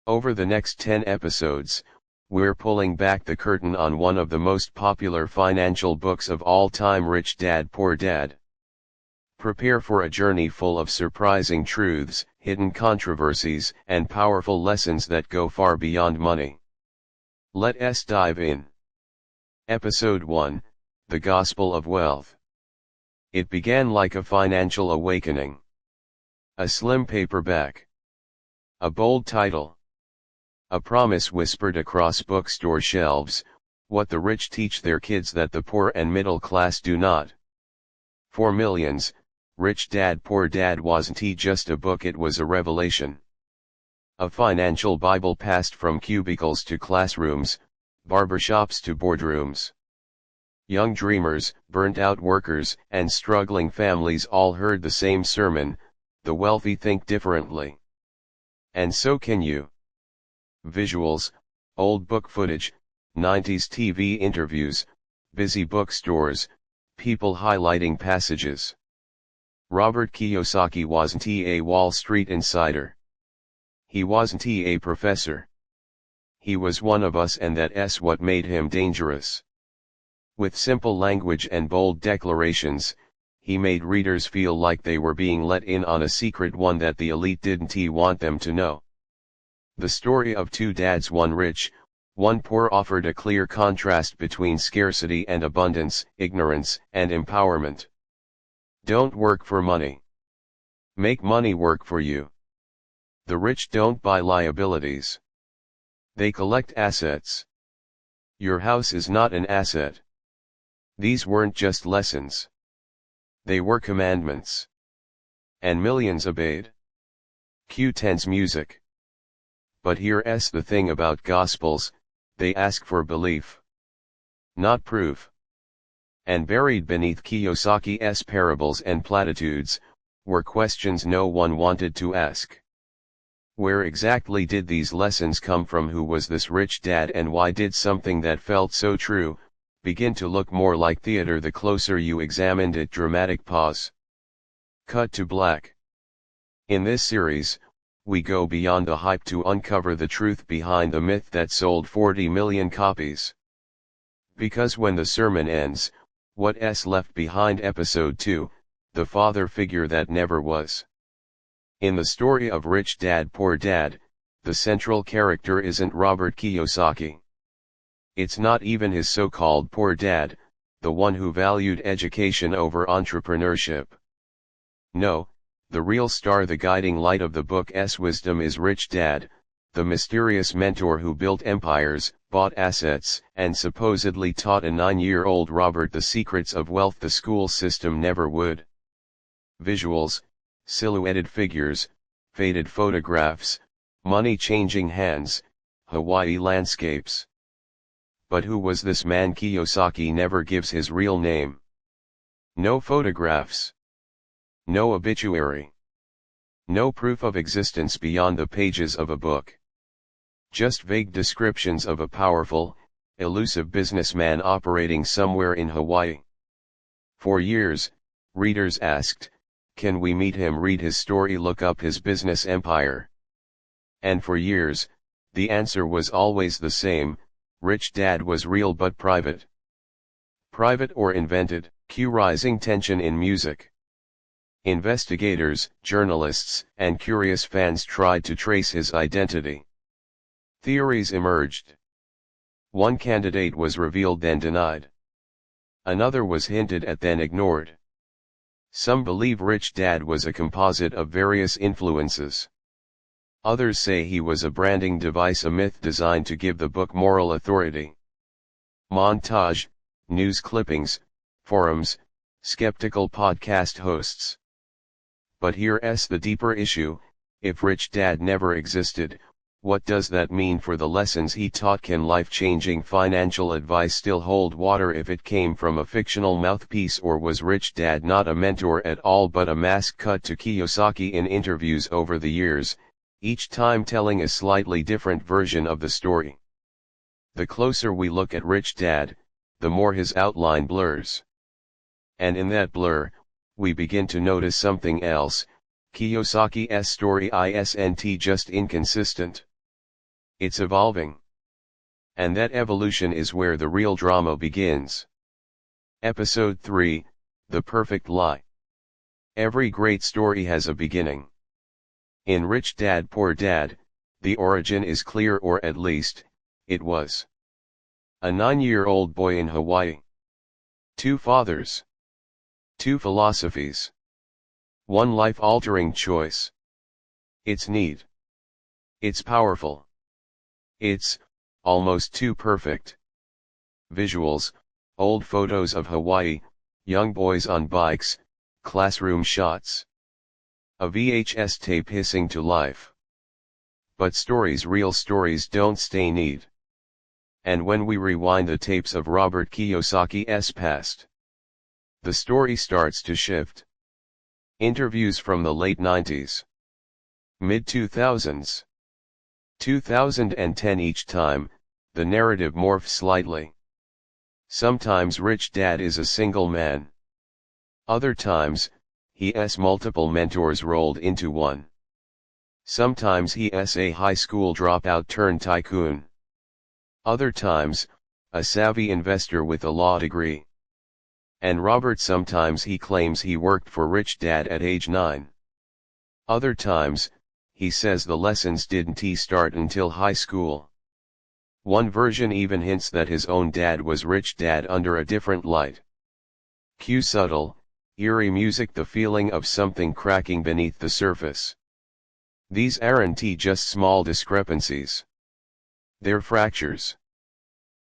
Over the next 10 episodes, we're pulling back the curtain on one of the most popular financial books of all time, Rich Dad Poor Dad. Prepare for a journey full of surprising truths, hidden controversies, and powerful lessons that go far beyond money. Let's dive in. Episode 1, The Gospel of Wealth. It began like a financial awakening. A slim paperback. A bold title. A promise whispered across bookstore shelves, what the rich teach their kids that the poor and middle class do not. For millions, Rich Dad Poor Dad wasn't just a book, it was a revelation. A financial Bible passed from cubicles to classrooms, barbershops to boardrooms. Young dreamers, burnt-out workers, and struggling families all heard the same sermon: the wealthy think differently. And so can you. Visuals, old book footage, 90s TV interviews, busy bookstores, people highlighting passages. Robert Kiyosaki wasn't a Wall Street insider. He wasn't a professor. He was one of us, and that's what made him dangerous. With simple language and bold declarations, he made readers feel like they were being let in on a secret, one that the elite didn't want them to know. The story of two dads, one rich, one poor, offered a clear contrast between scarcity and abundance, ignorance and empowerment. Don't work for money. Make money work for you. The rich don't buy liabilities. They collect assets. Your house is not an asset. These weren't just lessons. They were commandments. And millions obeyed. Q10's music. But here's the thing about Gospels, they ask for belief, not proof. And buried beneath Kiyosaki's parables and platitudes, were questions no one wanted to ask. Where exactly did these lessons come from? Who was this rich dad, and why did something that felt so true begin to look more like theater the closer you examined it? Dramatic pause. Cut to black. In this series, we go beyond the hype to uncover the truth behind the myth that sold 40 million copies. Because when the sermon ends, what's left behind? Episode 2, The Father Figure That Never Was. In the story of Rich Dad Poor Dad, the central character isn't Robert Kiyosaki. It's not even his so-called poor dad, the one who valued education over entrepreneurship. No, the real star, the guiding light of the book's wisdom, is Rich Dad, the mysterious mentor who built empires, bought assets, and supposedly taught a 9-year-old Robert the secrets of wealth the school system never would. Visuals, silhouetted figures, faded photographs, money changing hands, Hawaii landscapes. But who was this man? Kiyosaki never gives his real name. No photographs. No obituary. No proof of existence beyond the pages of a book. Just vague descriptions of a powerful, elusive businessman operating somewhere in Hawaii. For years, readers asked, can we meet him, read his story, look up his business empire? And for years, the answer was always the same: Rich Dad was real but private. Private or invented. Cue rising tension in music. Investigators, journalists, and curious fans tried to trace his identity. Theories emerged. One candidate was revealed then denied. Another was hinted at then ignored. Some believe Rich Dad was a composite of various influences. Others say he was a branding device, a myth designed to give the book moral authority. Montage, news clippings, forums, skeptical podcast hosts. But here's the deeper issue: if Rich Dad never existed, what does that mean for the lessons he taught? Can life-changing financial advice still hold water if it came from a fictional mouthpiece? Or was Rich Dad not a mentor at all but a mask cut to Kiyosaki in interviews over the years, each time telling a slightly different version of the story? The closer we look at Rich Dad, the more his outline blurs. And in that blur, we begin to notice something else: Kiyosaki's story isn't just inconsistent. It's evolving. And that evolution is where the real drama begins. Episode 3, The Perfect Lie. Every great story has a beginning. In Rich Dad Poor Dad, the origin is clear, or at least, it was. A 9-year-old boy in Hawaii. 2 fathers. 2 philosophies. 1 life-altering choice. It's neat. It's powerful. It's almost too perfect. Visuals, old photos of Hawaii, young boys on bikes, classroom shots. A VHS tape hissing to life. But stories, real stories, don't stay neat. And when we rewind the tapes of Robert Kiyosaki's past, the story starts to shift. Interviews from the late 90s. Mid-2000s. 2010. Each time, the narrative morphs slightly. Sometimes Rich Dad is a single man. Other times, he's multiple mentors rolled into one. Sometimes he's a high school dropout turned tycoon. Other times, a savvy investor with a law degree. And Robert, sometimes he claims he worked for Rich Dad at age 9. Other times, he says the lessons didn't start until high school. One version even hints that his own dad was Rich Dad under a different light. Cue subtle, eerie music, the feeling of something cracking beneath the surface. These aren't just small discrepancies. They're fractures.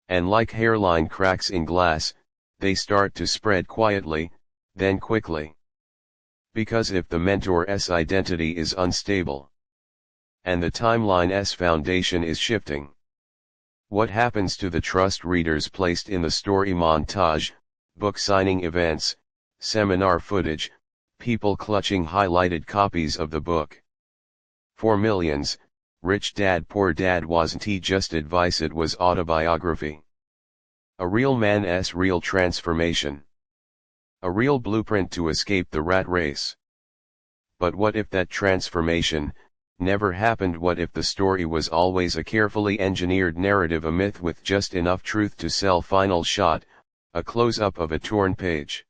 And like hairline cracks in glass, they start to spread quietly, then quickly. Because if the mentor's identity is unstable, and the timeline's foundation is shifting, what happens to the trust readers placed in the story montage, book signing events, seminar footage, people clutching highlighted copies of the book? For millions, Rich Dad Poor Dad wasn't just advice, it was autobiography. A real man's real transformation. A real blueprint to escape the rat race. But what if that transformation never happened? What if the story was always a carefully engineered narrative, a myth with just enough truth to sell? Final shot, a close-up of a torn page.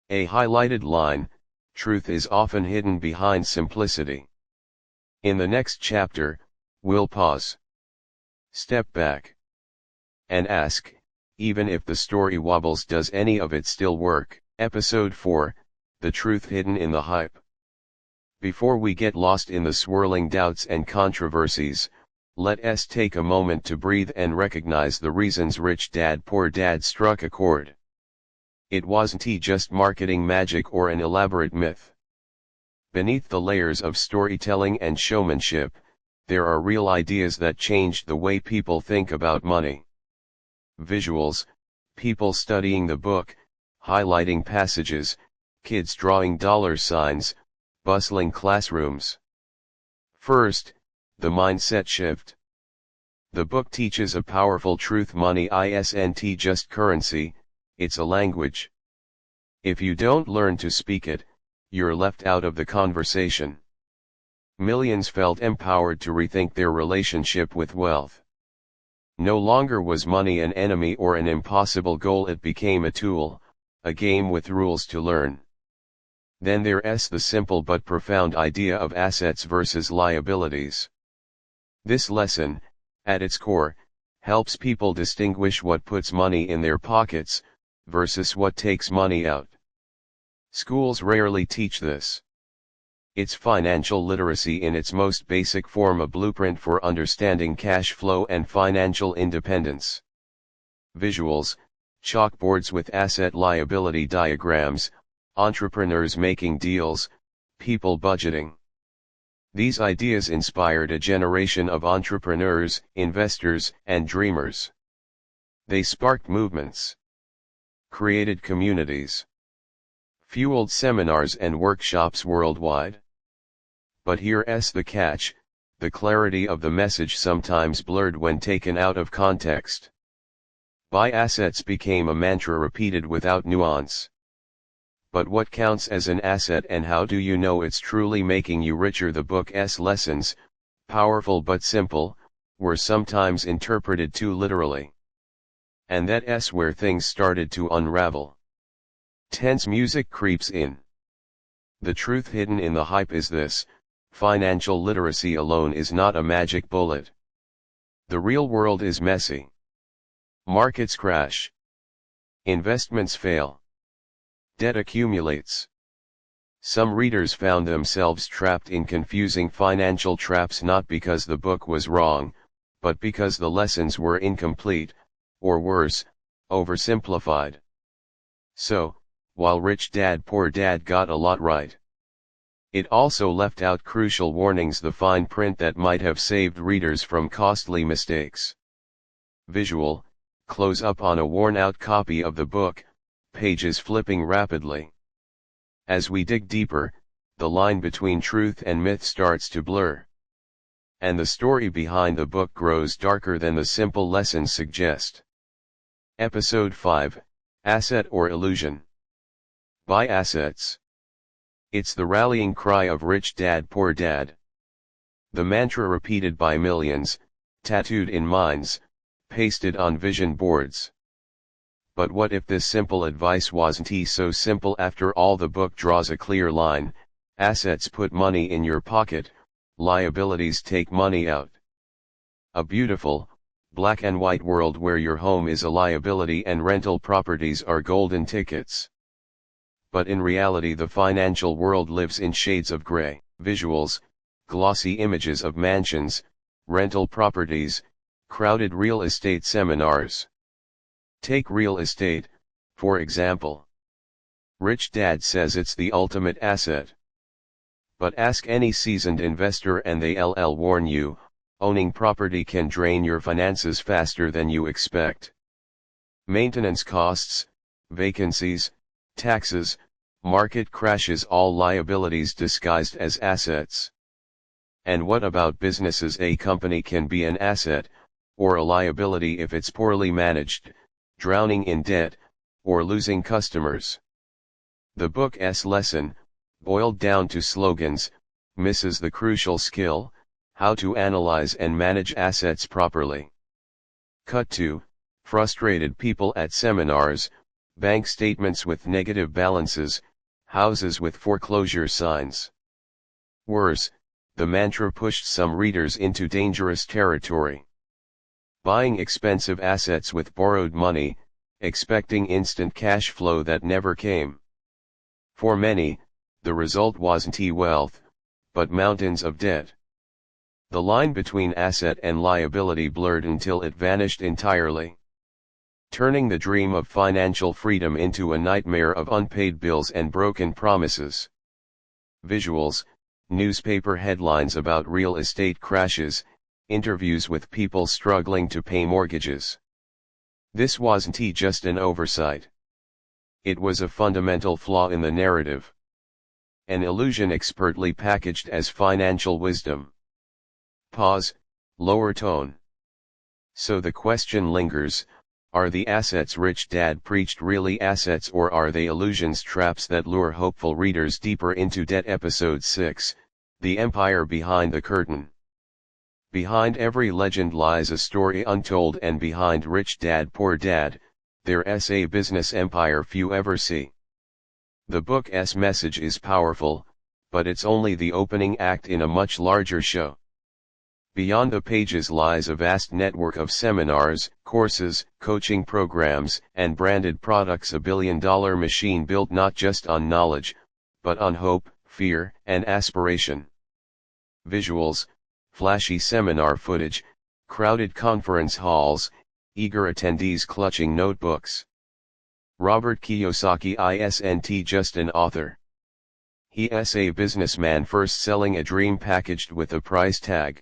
A highlighted line. Truth is often hidden behind simplicity. In the next chapter, we'll pause, step back, and ask, even if the story wobbles, does any of it still work? Episode 4, The Truth Hidden in the Hype. Before we get lost in the swirling doubts and controversies, let's take a moment to breathe and recognize the reasons Rich Dad Poor Dad struck a chord. It wasn't just marketing magic or an elaborate myth. Beneath the layers of storytelling and showmanship, there are real ideas that changed the way people think about money. Visuals, people studying the book, highlighting passages, kids drawing dollar signs, bustling classrooms. First, the mindset shift. The book teaches a powerful truth: money isn't just currency, it's a language. If you don't learn to speak it, you're left out of the conversation. Millions felt empowered to rethink their relationship with wealth. No longer was money an enemy or an impossible goal, it became a tool, a game with rules to learn. Then there's the simple but profound idea of assets versus liabilities. This lesson, at its core, helps people distinguish what puts money in their pockets, versus what takes money out. Schools rarely teach this. It's financial literacy in its most basic form, a blueprint for understanding cash flow and financial independence. Visuals, chalkboards with asset-liability diagrams, entrepreneurs making deals, people budgeting. These ideas inspired a generation of entrepreneurs, investors, and dreamers. They sparked movements, created communities, fueled seminars and workshops worldwide. But here's the catch: the clarity of the message sometimes blurred when taken out of context. Buy assets became a mantra repeated without nuance. But what counts as an asset, and how do you know it's truly making you richer? The book's lessons, powerful but simple, were sometimes interpreted too literally. And that's where things started to unravel. Tense music creeps in. The truth hidden in the hype is this: financial literacy alone is not a magic bullet. The real world is messy. Markets crash. Investments fail. Debt accumulates. Some readers found themselves trapped in confusing financial traps not because the book was wrong, but because the lessons were incomplete, or worse, oversimplified. So, while Rich Dad Poor Dad got a lot right, it also left out crucial warnings, the fine print that might have saved readers from costly mistakes. Visual: close up on a worn-out copy of the book, pages flipping rapidly. As we dig deeper, the line between truth and myth starts to blur. And the story behind the book grows darker than the simple lessons suggest. Episode 5: Asset or Illusion? Buy assets. It's the rallying cry of Rich Dad Poor Dad. The mantra repeated by millions, tattooed in minds, pasted on vision boards. But what if this simple advice wasn't so simple after all? The book draws a clear line: assets put money in your pocket, liabilities take money out. A beautiful, black and white world where your home is a liability and rental properties are golden tickets. But in reality the financial world lives in shades of gray. Visuals: glossy images of mansions, rental properties, crowded real estate seminars. Take real estate, for example. Rich Dad says it's the ultimate asset. But ask any seasoned investor and they'll warn you, owning property can drain your finances faster than you expect. Maintenance costs, vacancies, taxes, market crashes, all liabilities disguised as assets. And what about businesses? A company can be an asset, or a liability if it's poorly managed, drowning in debt, or losing customers. The book's lesson, boiled down to slogans, misses the crucial skill: how to analyze and manage assets properly. Cut to frustrated people at seminars, bank statements with negative balances, houses with foreclosure signs. Worse, the mantra pushed some readers into dangerous territory. Buying expensive assets with borrowed money, expecting instant cash flow that never came. For many, the result wasn't wealth, but mountains of debt. The line between asset and liability blurred until it vanished entirely, turning the dream of financial freedom into a nightmare of unpaid bills and broken promises. Visuals: newspaper headlines about real estate crashes, interviews with people struggling to pay mortgages. This wasn't just an oversight. It was a fundamental flaw in the narrative. An illusion expertly packaged as financial wisdom. Pause, lower tone. So the question lingers: are the assets Rich Dad preached really assets, or are they illusions, traps that lure hopeful readers deeper into debt? Episode 6: The Empire Behind the Curtain. Behind every legend lies a story untold, and behind Rich Dad Poor Dad, there's a business empire few ever see. The book's message is powerful, but it's only the opening act in a much larger show. Beyond the pages lies a vast network of seminars, courses, coaching programs, and branded products, a billion-dollar machine built not just on knowledge, but on hope, fear, and aspiration. Visuals: flashy seminar footage, crowded conference halls, eager attendees clutching notebooks. Robert Kiyosaki isn't just an author. He's a businessman first selling a dream packaged with a price tag.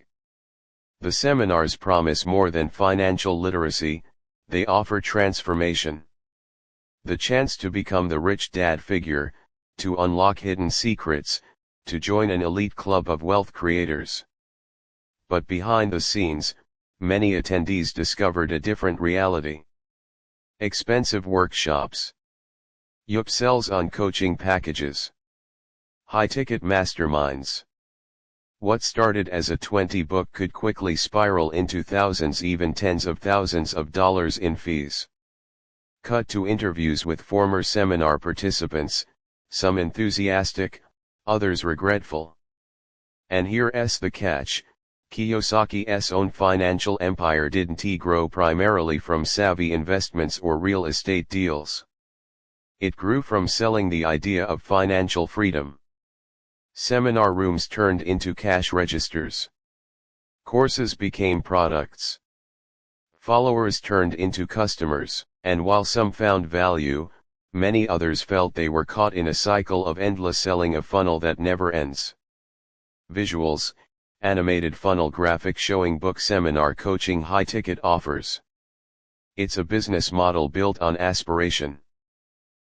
The seminars promise more than financial literacy, they offer transformation. The chance to become the rich dad figure, to unlock hidden secrets, to join an elite club of wealth creators. But behind the scenes, many attendees discovered a different reality. Expensive workshops. Upsells on coaching packages. High-ticket masterminds. What started as a 20 book could quickly spiral into thousands, even tens of thousands of dollars in fees. Cut to interviews with former seminar participants, some enthusiastic, others regretful. And here's the catch: Kiyosaki's own financial empire didn't grow primarily from savvy investments or real estate deals. It grew from selling the idea of financial freedom. Seminar rooms turned into cash registers. Courses became products. Followers turned into customers, and while some found value, many others felt they were caught in a cycle of endless selling, a funnel that never ends. Visuals, animated funnel graphic showing book, seminar, coaching, high-ticket offers. It's a business model built on aspiration,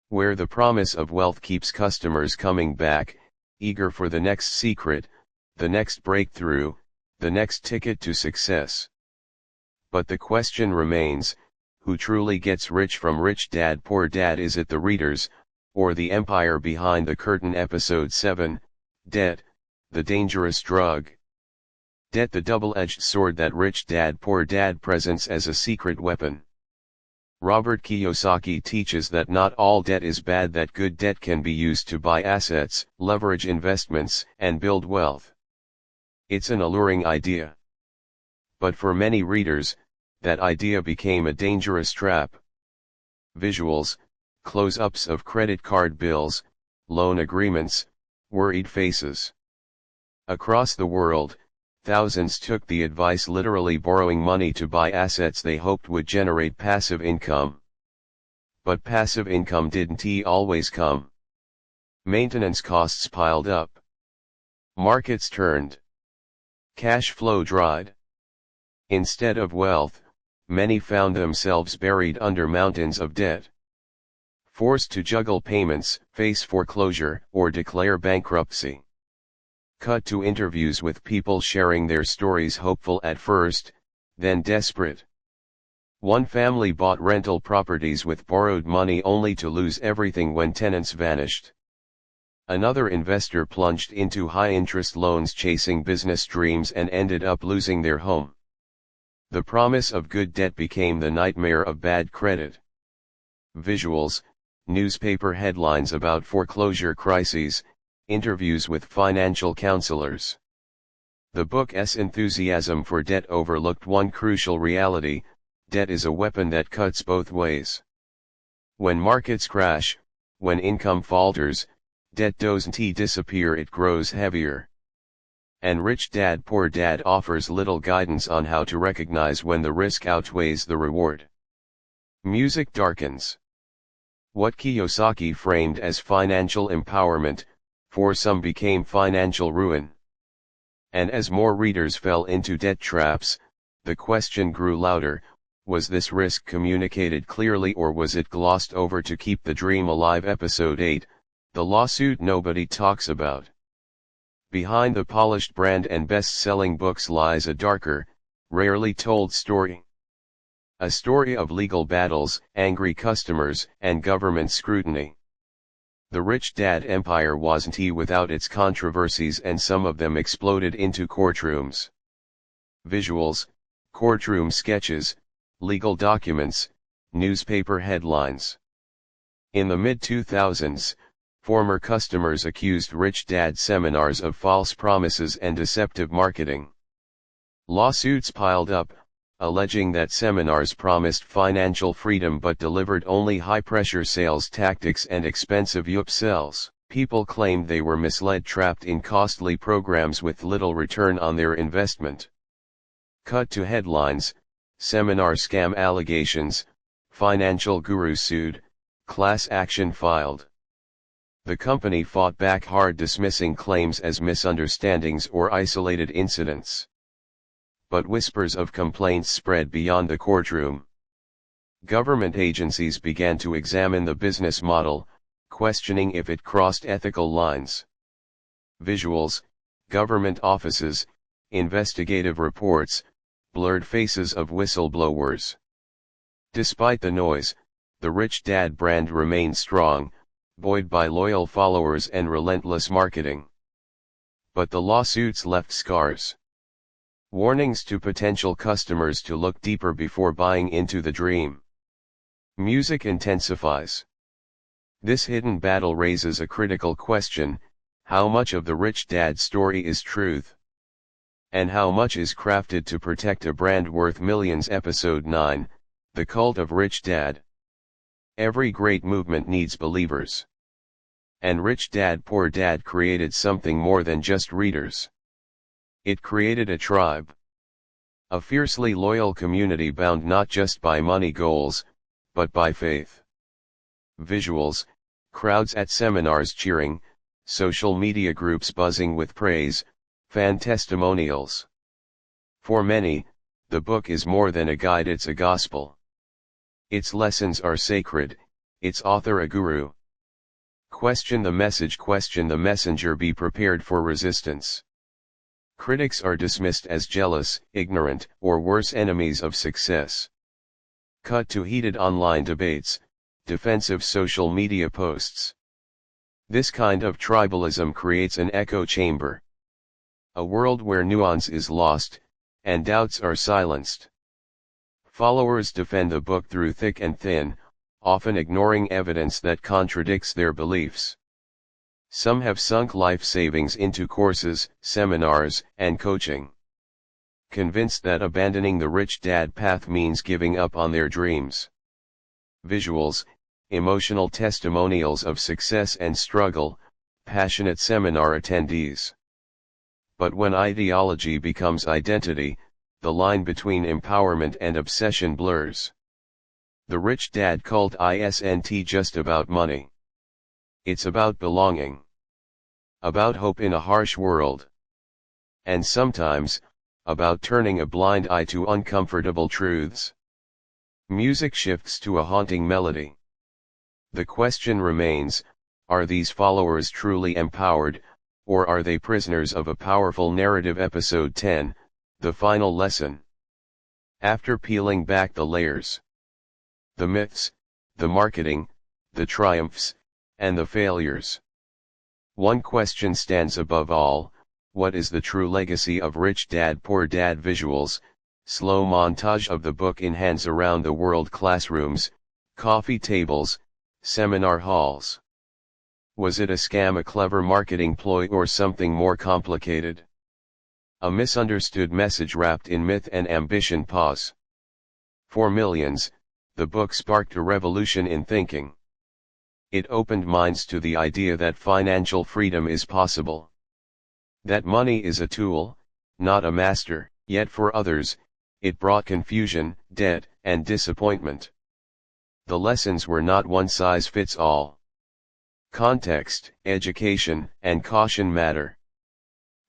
where the promise of wealth keeps customers coming back, eager for the next secret, the next breakthrough, the next ticket to success. But the question remains, who truly gets rich from Rich Dad Poor Dad? Is it the readers, or the empire behind the curtain? Episode 7, Debt, the dangerous drug. Debt, the double-edged sword that Rich Dad Poor Dad presents as a secret weapon. Robert Kiyosaki teaches that not all debt is bad, that good debt can be used to buy assets, leverage investments, and build wealth. It's an alluring idea. But for many readers, that idea became a dangerous trap. Visuals, close-ups of credit card bills, loan agreements, worried faces. Across the world, thousands took the advice, literally borrowing money to buy assets they hoped would generate passive income. But passive income didn't always come. Maintenance costs piled up. Markets turned. Cash flow dried. Instead of wealth, many found themselves buried under mountains of debt. Forced to juggle payments, face foreclosure, or declare bankruptcy. Cut to interviews with people sharing their stories, hopeful at first, then desperate. One family bought rental properties with borrowed money only to lose everything when tenants vanished. Another investor plunged into high-interest loans chasing business dreams and ended up losing their home. The promise of good debt became the nightmare of bad credit. Visuals, newspaper headlines about foreclosure crises, interviews with financial counselors. The book's enthusiasm for debt overlooked one crucial reality: debt is a weapon that cuts both ways. When markets crash, when income falters, debt doesn't disappear, it grows heavier. And Rich Dad Poor Dad offers little guidance on how to recognize when the risk outweighs the reward. Music darkens. What Kiyosaki framed as financial empowerment, for some became financial ruin. And as more readers fell into debt traps, the question grew louder: was this risk communicated clearly, or was it glossed over to keep the dream alive? Episode 8, the lawsuit nobody talks about. Behind the polished brand and best-selling books lies a darker, rarely told story. A story of legal battles, angry customers, and government scrutiny. The Rich Dad empire wasn't without its controversies, and some of them exploded into courtrooms. Visuals, courtroom sketches, legal documents, newspaper headlines. In the mid-2000s, former customers accused Rich Dad seminars of false promises and deceptive marketing. Lawsuits piled up, alleging that seminars promised financial freedom but delivered only high-pressure sales tactics and expensive upsells. People claimed they were misled, trapped in costly programs with little return on their investment. Cut to headlines: seminar scam allegations, financial guru sued, class action filed. The company fought back hard, dismissing claims as misunderstandings or isolated incidents. But whispers of complaints spread beyond the courtroom. Government agencies began to examine the business model, questioning if it crossed ethical lines. Visuals, government offices, investigative reports, blurred faces of whistleblowers. Despite the noise, the Rich Dad brand remained strong, buoyed by loyal followers and relentless marketing. but the lawsuits left scars. Warnings to potential customers to look deeper before buying into the dream. Music intensifies. This hidden battle raises a critical question: how much of the rich dad story is truth? And how much is crafted to protect a brand worth millions? Episode 9, The Cult of Rich Dad. Every great movement needs believers. And Rich Dad Poor Dad created something more than just readers. It created a tribe. A fiercely loyal community bound not just by money goals, but by faith. Visuals: crowds at seminars cheering, social media groups buzzing with praise, fan testimonials. For many, the book is more than a guide, it's a gospel. Its lessons are sacred, its author a guru. Question the message, question the messenger, be prepared for resistance. Critics are dismissed as jealous, ignorant, or worse, enemies of success. Cut to heated online debates, defensive social media posts. This kind of tribalism creates an echo chamber. A world where nuance is lost, and doubts are silenced. Followers defend the book through thick and thin, often ignoring evidence that contradicts their beliefs. Some have sunk life savings into courses, seminars, and coaching, convinced that abandoning the rich dad path means giving up on their dreams. Visuals: emotional testimonials of success and struggle, passionate seminar attendees. But when ideology becomes identity, the line between empowerment and obsession blurs. The Rich Dad Cult isn't just about money. It's about belonging. About hope in a harsh world. And sometimes, about turning a blind eye to uncomfortable truths. Music shifts to a haunting melody. The question remains: are these followers truly empowered, or are they prisoners of a powerful narrative? Episode 10, The Final Lesson. After peeling back the layers, the myths, the marketing, the triumphs, and the failures, one question stands above all: what is the true legacy of Rich Dad Poor Dad? Visuals: slow montage of the book in hands around the world, classrooms, coffee tables, seminar halls. Was it a scam, a clever marketing ploy, or something more complicated? A misunderstood message wrapped in myth and ambition. Pause. For millions, the book sparked a revolution in thinking. It opened minds to the idea that financial freedom is possible. That money is a tool, not a master. Yet for others, it brought confusion, debt, and disappointment. The lessons were not one size fits all. Context, education, and caution matter.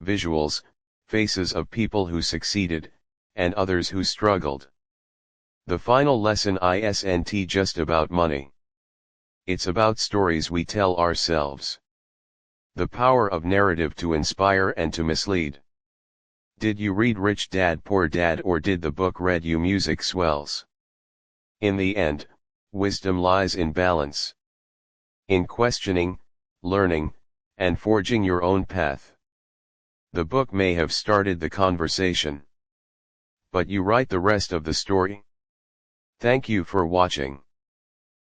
Visuals: faces of people who succeeded, and others who struggled. The final lesson isn't just about money. It's about stories we tell ourselves. The power of narrative to inspire and to mislead. Did you read Rich Dad Poor Dad, or did the book read you music swells? In the end, wisdom lies in balance. In questioning, learning, and forging your own path. The book may have started the conversation, but you write the rest of the story. Thank you for watching.